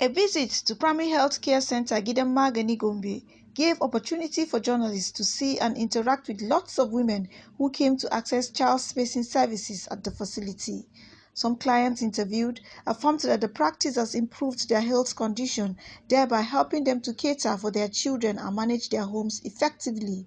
A visit to Primary Health Care Center Gidan Magani Gombe gave opportunity for journalists to see and interact with lots of women who came to access child spacing services at the facility. Some clients interviewed affirmed that the practice has improved their health condition, thereby helping them to cater for their children and manage their homes effectively.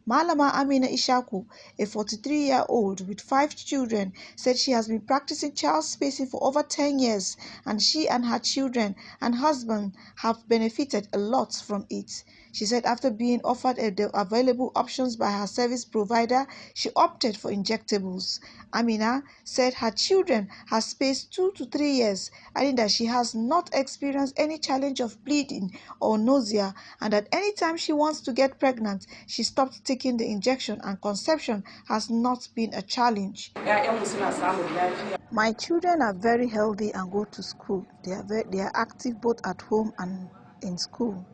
Malama Amina Ishaku, a 43-year-old with 5 children, said she has been practicing child spacing for over 10 years and she and her children and husband have benefited a lot from it. She said after being offered the available options by her service provider, she opted for injectables. Amina said her children have spaced 2 to 3 years, adding that she has not experienced any challenge of bleeding or nausea and that anytime she wants to get pregnant, she stopped taking the injection and conception has not been a challenge. My children are very healthy and go to school. They are active both at home and in school.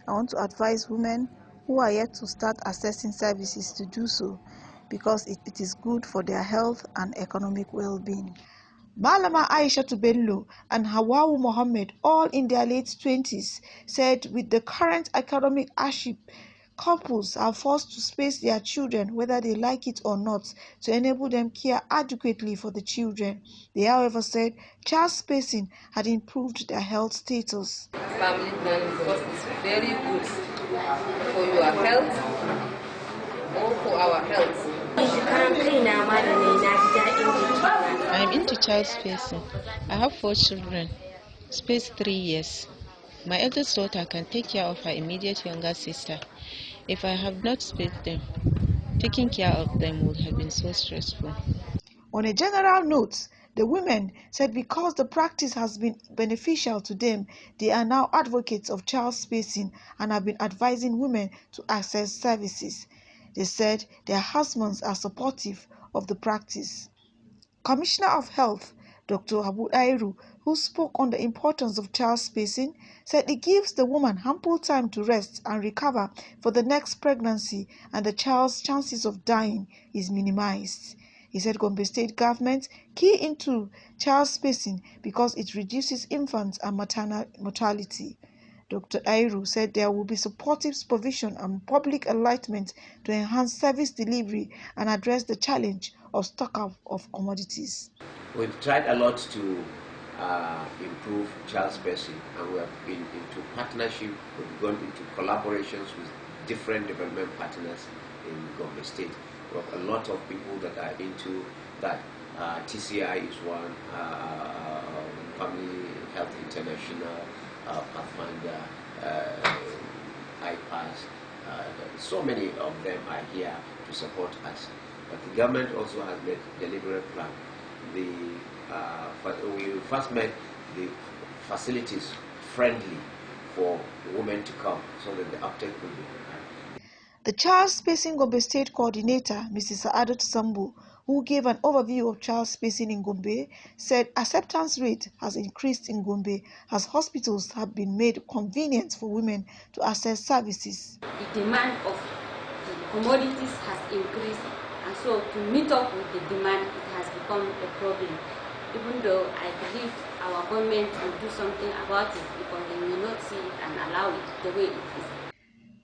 I want to advise women who are yet to start accessing services to do so because it is good for their health and economic well-being. Malama Aisha Bello and Hawawu Mohammed, all in their late 20s, said with the current economic hardship, couples are forced to space their children whether they like it or not to enable them care adequately for the children. They, however, said child spacing had improved their health status. Family planning because it's very good for your health or for our health. I'm into child spacing. I have 4 children, spaced 3 years. My eldest daughter can take care of her immediate younger sister. If I have not spaced them, taking care of them would have been so stressful. On a general note, the women said because the practice has been beneficial to them, they are now advocates of child spacing and have been advising women to access services. They said their husbands are supportive of the practice. Commissioner of Health, Dr. Abu Airu, who spoke on the importance of child spacing, said it gives the woman ample time to rest and recover for the next pregnancy and the child's chances of dying is minimized. He said Gombe State government key into child spacing because it reduces infant and maternal mortality. Dr. Airu said there will be supportive supervision and public enlightenment to enhance service delivery and address the challenge of stock-up of commodities. We've tried a lot to improve child spacing, and we have been into partnership, we've gone into collaborations with different development partners in Gombe State. We have a lot of people that are into that. TCI is one, Family Health International, Pathfinder, IPAS, so many of them are here to support us. But the government also has made a deliberate plan. We first made the facilities friendly for women to come so that the uptake will be high. The Child Spacing Gombe State Coordinator, Mrs. Saadat Sambu, who gave an overview of child spacing in Gombe, said acceptance rate has increased in Gombe as hospitals have been made convenient for women to access services. The demand of the commodities has increased, and so to meet up with the demand, it has become a problem. Even though I believe our government will do something about it because they will not see it and allow it the way it is.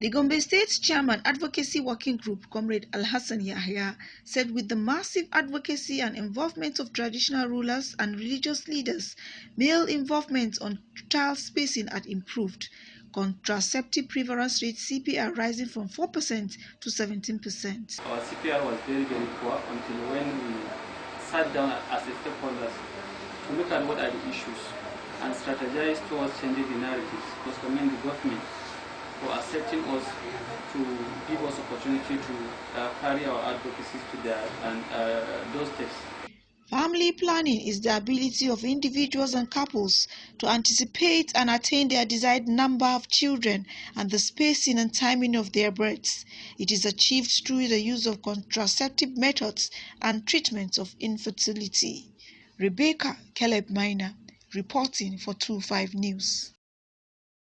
The Gombe State's Chairman Advocacy Working Group, Comrade Al-Hassan Yahya, said with the massive advocacy and involvement of traditional rulers and religious leaders, male involvement on child spacing had improved. Contraceptive prevalence rate CPR rising from 4% to 17%. Our CPR was very, very poor until when we sat down as a stakeholders to look at what are the issues and strategize towards changing the narratives, because the government for accepting us to give us opportunity to carry our advocacies to their doorsteps. Family planning is the ability of individuals and couples to anticipate and attain their desired number of children and the spacing and timing of their births. It is achieved through the use of contraceptive methods and treatments of infertility. Rebecca Caleb Maina, reporting for 25 News.